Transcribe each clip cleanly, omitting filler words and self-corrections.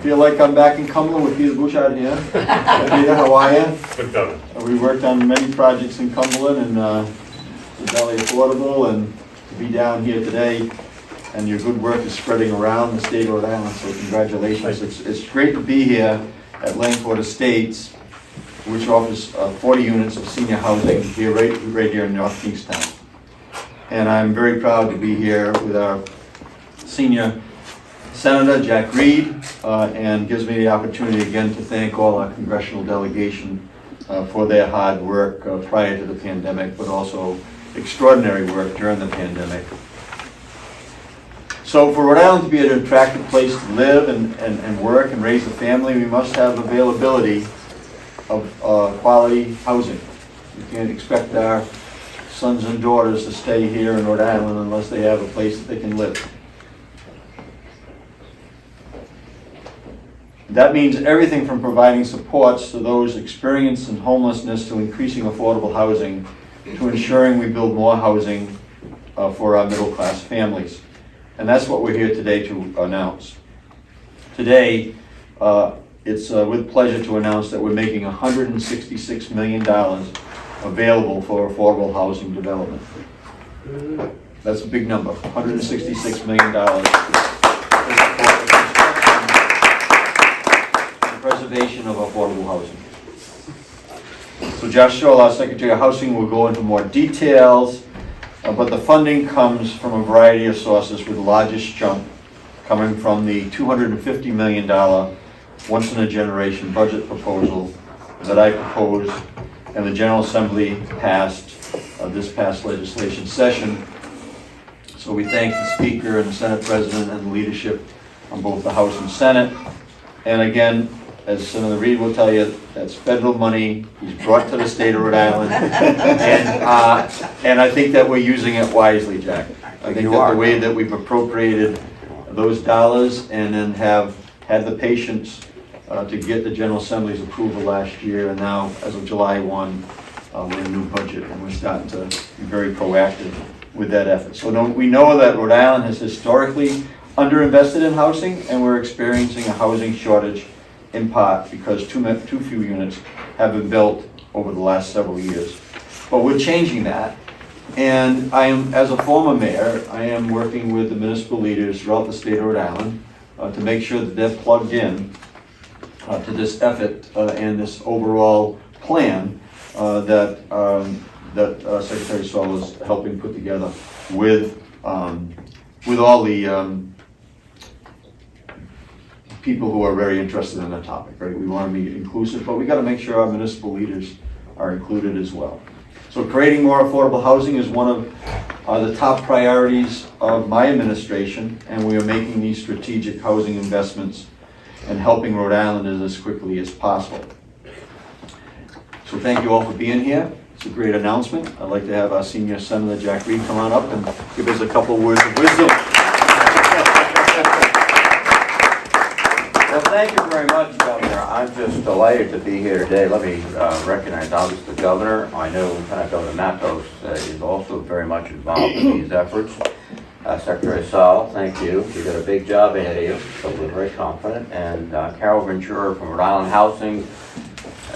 feel like I'm back in Cumberland with Peter Bouchard here. Peter, how are you? Good governor. We worked on many projects in Cumberland and the Valley Affordable, and to be down here today, and your good work is spreading around the state of Rhode Island, so congratulations. It's great to be here at Langford Estates, which offers 40 units of senior housing here, right here in North Kingstown. And I'm very proud to be here with our senior Senator Jack Reed, and gives me the opportunity again to thank all our congressional delegation for their hard work prior to the pandemic, but also extraordinary work during the pandemic. So for Rhode Island to be an attractive place to live and work and raise a family, we must have availability of quality housing. We can't expect our sons and daughters to stay here in Rhode Island unless they have a place that they can live. That means everything from providing supports to those experiencing homelessness to increasing affordable housing to ensuring we build more housing for our middle class families. And that's what we're here today to announce. Today, it's with pleasure to announce that we're making $166 million available for affordable housing development. That's a big number, $166 million. Preservation of affordable housing. So Josh Saul, our Secretary of Housing, will go into more details, but the funding comes from a variety of sources, with the largest chunk coming from the $250 million once-in-a-generation budget proposal that I proposed and the General Assembly passed this past legislation session. So we thank the Speaker and the Senate President and the leadership on both the House and Senate. And again, as Senator Reed will tell you, that's federal money he's brought to the state of Rhode Island. And I think that we're using it wisely, Jack. I think that the way that we've appropriated those dollars and then have had the patience to get the General Assembly's approval last year, and now as of July 1, we're in a new budget and we're starting to be very proactive with that effort. So we know that Rhode Island has historically underinvested in housing, and we're experiencing a housing shortage in part because too few units have been built over the last several years. But we're changing that, and I am, as a former mayor, I am working with the municipal leaders throughout the state of Rhode Island to make sure that they're plugged in to this effort and this overall plan that Secretary Saul is helping put together with all the people who are very interested in the topic, right? We want to be inclusive, but we got to make sure our municipal leaders are included as well. So creating more affordable housing is one of the top priorities of my administration, and we are making these strategic housing investments and helping Rhode Islanders as quickly as possible. So thank you all for being here. It's a great announcement. I'd like to have our senior Senator Jack Reed come on up and give us a couple of words of wisdom. Well, thank you very much, Governor. I'm just delighted to be here today. Let me recognize, obviously, the Governor. I know Lieutenant Governor Matos is also very much involved in these efforts. Secretary Saul, thank you. You've got a big job ahead of you, so we're very confident. And Carol Ventura from Rhode Island Housing,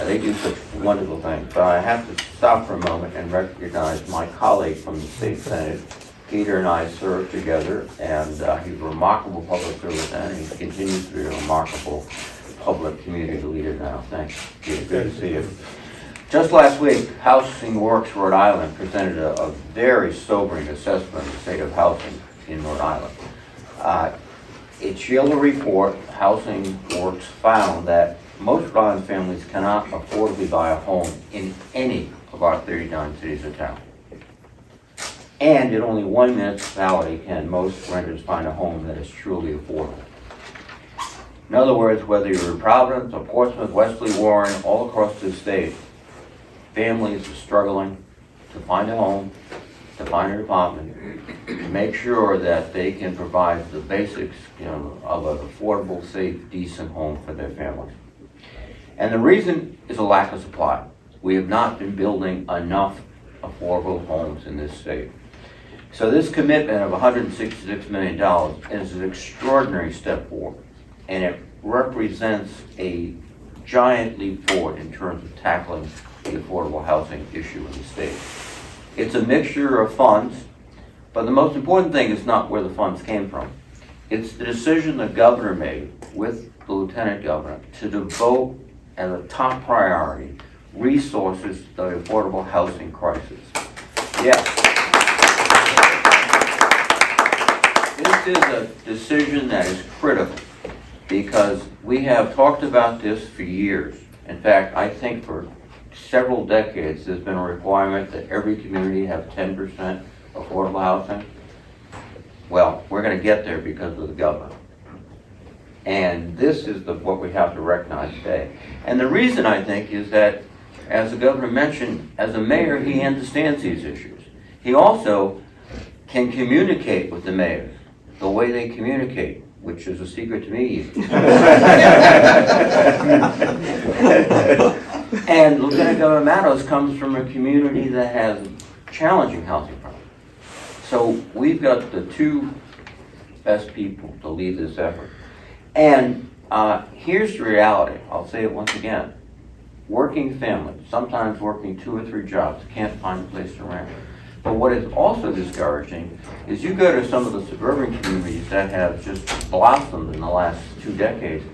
they do such wonderful things. But I have to stop for a moment and recognize my colleague from the State Senate. Peter and I served together, and he's a remarkable public servant, and he continues to be a remarkable public community leader now. Thanks, Peter. Good to see you. Just last week, Housing Works Rhode Island presented a very sobering assessment of the state of housing in Rhode Island. Its yearly report, Housing Works, found that most Rhode Island families cannot affordably buy a home in any of our 39 cities or towns. And in only one municipality can most renters find a home that is truly affordable. In other words, whether you're in Providence or Portsmouth, Wesley, Warren, all across the state, families are struggling to find a home, to find an apartment, to make sure that they can provide the basics, of an affordable, safe, decent home for their families. And the reason is a lack of supply. We have not been building enough affordable homes in this state. So this commitment of $166 million is an extraordinary step forward, and it represents a giant leap forward in terms of tackling the affordable housing issue in the state. It's a mixture of funds, but the most important thing is not where the funds came from. It's the decision the governor made with the lieutenant governor to devote as a top priority resources to the affordable housing crisis. Yes. This is a decision that is critical because we have talked about this for years. In fact, I think for several decades there's been a requirement that every community have 10% affordable housing. Well, we're going to get there because of the governor. And this is what we have to recognize today. And the reason, I think, is that, as the governor mentioned, as a mayor, he understands these issues. He also can communicate with the mayors the way they communicate, which is a secret to me. And Lieutenant Governor Matos comes from a community that has challenging housing problems. So we've got the two best people to lead this effort. And here's the reality. I'll say it once again. Working families, sometimes working 2 or 3 jobs, can't find a place to rent. But what is also discouraging is you go to some of the suburban communities that have just blossomed in the last 2 decades.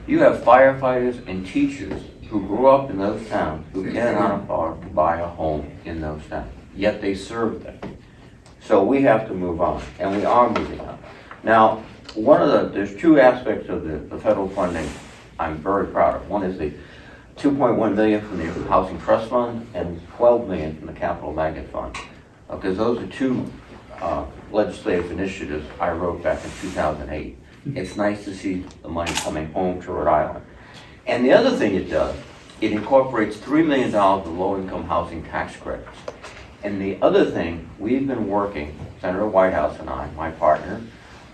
You have firefighters and teachers who grew up in those towns who get on a farm to buy a home in those towns, yet they serve them. So we have to move on, and we are moving on. Now, there's 2 aspects of the federal funding I'm very proud of. One is the $2.1 million from the Housing Trust Fund and $12 million from the Capital Magnet Fund. Because those are 2 legislative initiatives I wrote back in 2008. It's nice to see the money coming home to Rhode Island. And the other thing it does, it incorporates $3 million of low-income housing tax credits. And the other thing, we've been working, Senator Whitehouse and I, my partner,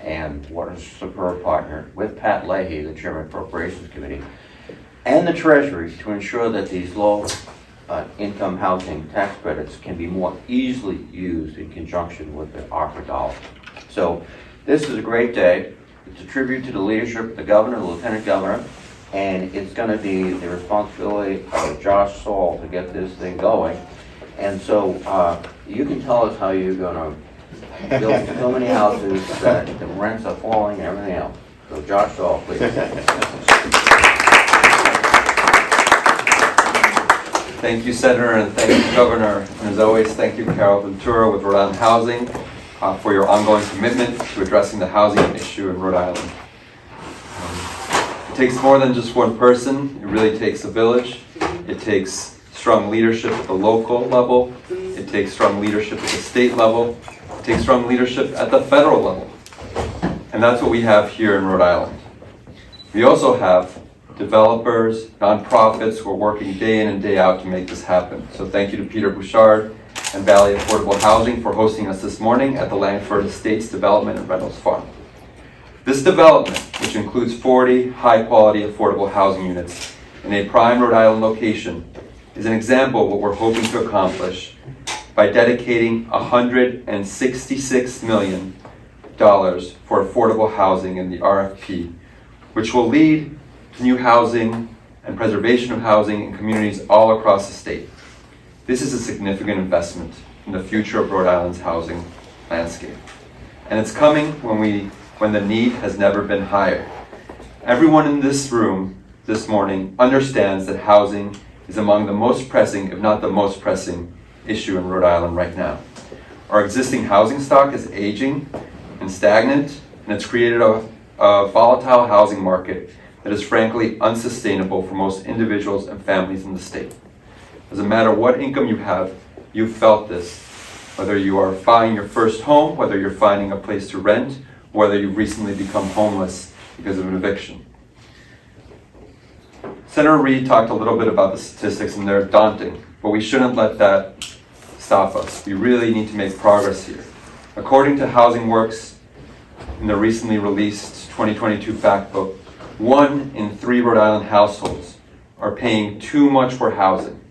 and what a superb partner, with Pat Leahy, the Chairman of the Appropriations Committee, and the Treasury to ensure that these low income housing tax credits can be more easily used in conjunction with the ARPA dollars. So this is a great day. It's a tribute to the leadership of the governor, the lieutenant governor, and it's going to be the responsibility of Josh Saul to get this thing going. And so you can tell us how you're going to build so many houses that the rents are falling and everything else. So Josh Saul, please. Thank you, Senator, and thank you, Governor. And as always, thank you, Carol Ventura with Rhode Island Housing, for your ongoing commitment to addressing the housing issue in Rhode Island. It takes more than just one person. It really takes a village. It takes strong leadership at the local level. It takes strong leadership at the state level. It takes strong leadership at the federal level. And that's what we have here in Rhode Island. We also have developers, nonprofits who are working day in and day out to make this happen. So thank you to Peter Bouchard and Valley Affordable Housing for hosting us this morning at the Langford Estates Development and Rentals Farm. This development, which includes 40 high-quality affordable housing units in a prime Rhode Island location, is an example of what we're hoping to accomplish by dedicating $166 million for affordable housing in the RFP, which will lead to new housing and preservation of housing in communities all across the state. This is a significant investment in the future of Rhode Island's housing landscape. And it's coming when the need has never been higher. Everyone in this room this morning understands that housing is among the most pressing, if not the most pressing, issue in Rhode Island right now. Our existing housing stock is aging and stagnant, and it's created a volatile housing market that is frankly unsustainable for most individuals and families in the state. Doesn't matter what income you have, you've felt this. Whether you are buying your first home, whether you're finding a place to rent, whether you've recently become homeless because of an eviction. Senator Reed talked a little bit about the statistics, and they're daunting, but we shouldn't let that stop us. We really need to make progress here. According to Housing Works, in the recently released 2022 fact book, 1 in 3 Rhode Island households are paying too much for housing.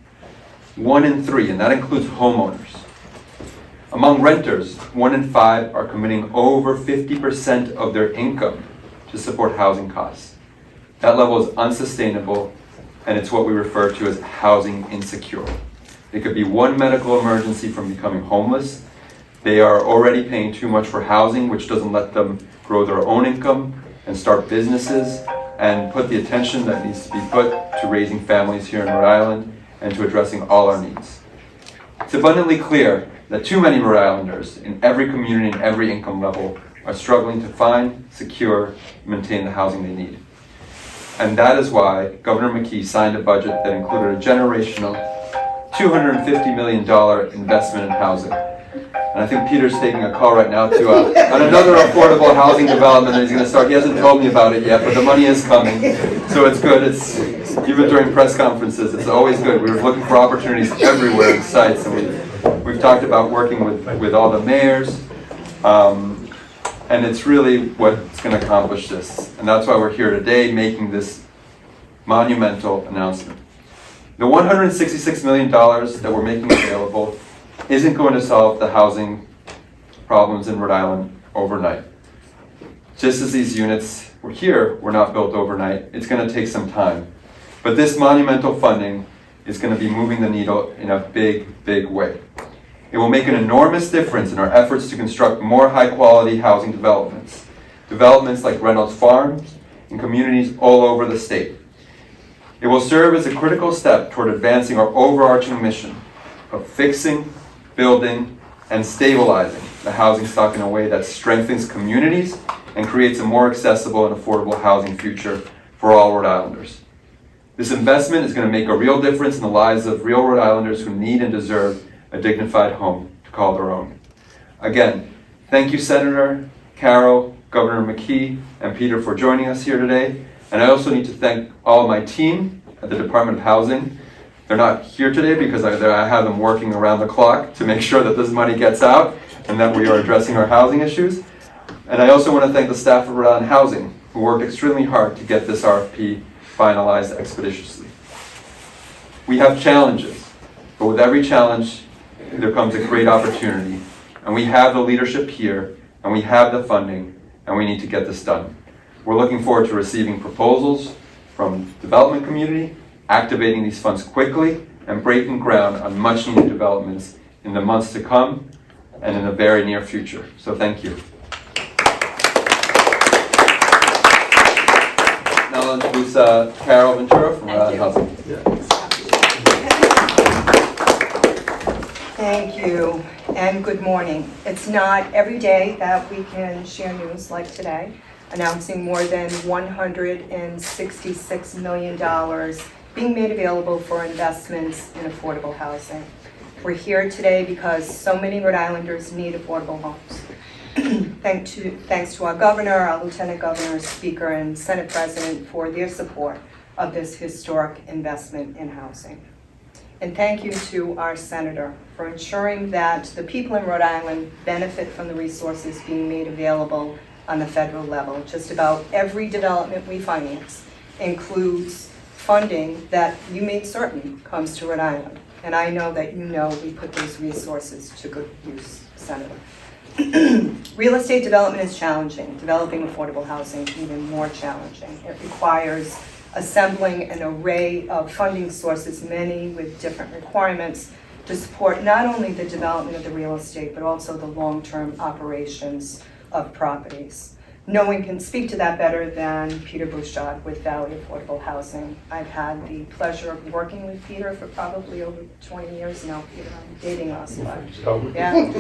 1 in 3, and that includes homeowners. Among renters, 1 in 5 are committing over 50% of their income to support housing costs. That level is unsustainable, and it's what we refer to as housing insecure. It could be one medical emergency from becoming homeless. They are already paying too much for housing, which doesn't let them grow their own income and start businesses and put the attention that needs to be put to raising families here in Rhode Island and to addressing all our needs. It's abundantly clear that too many Rhode Islanders in every community and every income level are struggling to find, secure, and maintain the housing they need. And that is why Governor McKee signed a budget that included a generational $250 million investment in housing. And I think Peter's taking a call right now to on another affordable housing development that he's going to start. He hasn't told me about it yet, but the money is coming, so it's good. It's even during press conferences, it's always good. We're looking for opportunities everywhere in sites, and we've talked about working with all the mayors, and it's really what's going to accomplish this. And that's why we're here today making this monumental announcement. The $166 million that we're making available isn't going to solve the housing problems in Rhode Island overnight. Just as these units were not built overnight, it's going to take some time. But this monumental funding is going to be moving the needle in a big, big way. It will make an enormous difference in our efforts to construct more high-quality housing developments. Developments like Reynolds Farms in communities all over the state. It will serve as a critical step toward advancing our overarching mission of fixing, building, and stabilizing the housing stock in a way that strengthens communities and creates a more accessible and affordable housing future for all Rhode Islanders. This investment is going to make a real difference in the lives of real Rhode Islanders who need and deserve a dignified home to call their own. Again, thank you, Senator Carroll, Governor McKee, and Peter for joining us here today. And I also need to thank all of my team at the Department of Housing. They're not here today because I have them working around the clock to make sure that this money gets out and that we are addressing our housing issues. And I also want to thank the staff of Rhode Island Housing, who worked extremely hard to get this RFP finalized expeditiously. We have challenges, but with every challenge, there comes a great opportunity. And we have the leadership here, and we have the funding, and we need to get this done. We're looking forward to receiving proposals from the development community, activating these funds quickly, and breaking ground on much needed developments in the months to come and in the very near future. So thank you. Now I'll introduce Carol Ventura from Rhode Island Housing. Thank you, and good morning. It's not every day that we can share news like today, announcing more than $166 million being made available for investments in affordable housing. We're here today because so many Rhode Islanders need affordable homes. Thanks to our governor, our lieutenant governor, speaker, and Senate president for their support of this historic investment in housing. And thank you to our senator for ensuring that the people in Rhode Island benefit from the resources being made available on the federal level. Just about every development we finance includes funding that you made certain comes to Rhode Island. And I know that you know we put those resources to good use, Senator. Real estate development is challenging. Developing affordable housing even more challenging. It requires assembling an array of funding sources, many with different requirements, to support not only the development of the real estate, but also the long-term operations of properties. No one can speak to that better than Peter Bouchard with Valley Affordable Housing. I've had the pleasure of working with Peter for probably over 20 years now. Peter, I'm dating us, but yeah.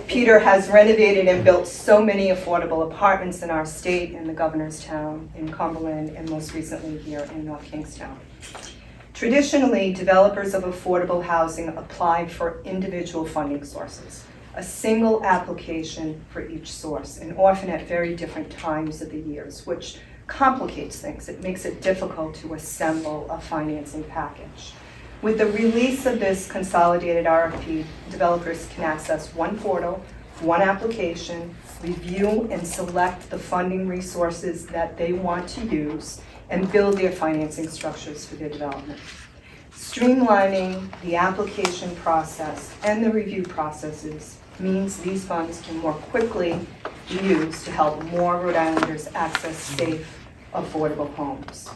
Peter has renovated and built so many affordable apartments in our state, in the governor's town, in Cumberland, and most recently here in North Kingstown. Traditionally, developers of affordable housing apply for individual funding sources, a single application for each source, and often at very different times of the years, which complicates things. It makes it difficult to assemble a financing package. With the release of this consolidated RFP, developers can access one portal, one application, review and select the funding resources that they want to use, and build their financing structures for their development. Streamlining the application process and the review processes means these funds can more quickly be used to help more Rhode Islanders access safe, affordable homes.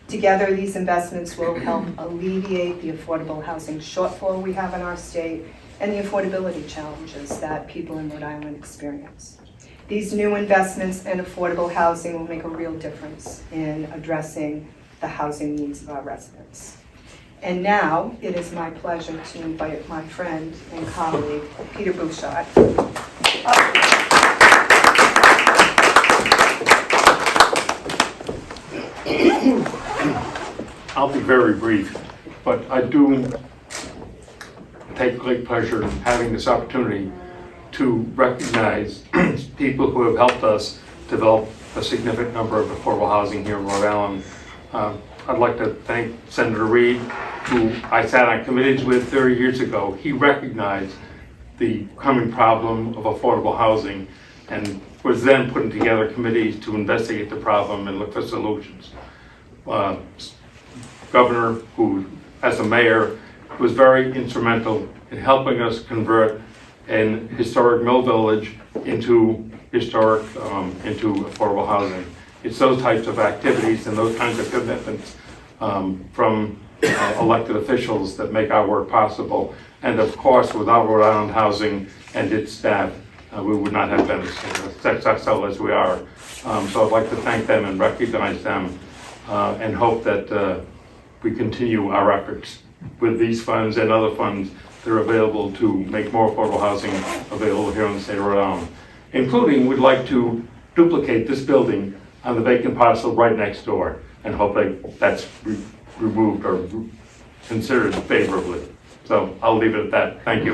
Together, these investments will help alleviate the affordable housing shortfall we have in our state and the affordability challenges that people in Rhode Island experience. These new investments in affordable housing will make a real difference in addressing the housing needs of our residents. And now, it is my pleasure to invite my friend and colleague, Peter Bouchard. I'll be very brief, but I do take great pleasure in having this opportunity to recognize people who have helped us develop a significant number of affordable housing here in Rhode Island. I'd like to thank Senator Reed, who I sat on committees with 30 years ago. He recognized the coming problem of affordable housing and was then putting together committees to investigate the problem and look for solutions. Governor, who as a mayor was very instrumental in helping us convert an historic mill village into into affordable housing. It's those types of activities and those kinds of commitments from elected officials that make our work possible. And of course, without Rhode Island Housing and its staff, we would not have been as successful as we are. So I'd like to thank them and recognize them and hope that we continue our efforts with these funds and other funds that are available to make more affordable housing available here in the state of Rhode Island. Including, we'd like to duplicate this building on the vacant parcel right next door and hope that that's removed or considered favorably. So I'll leave it at that. Thank you.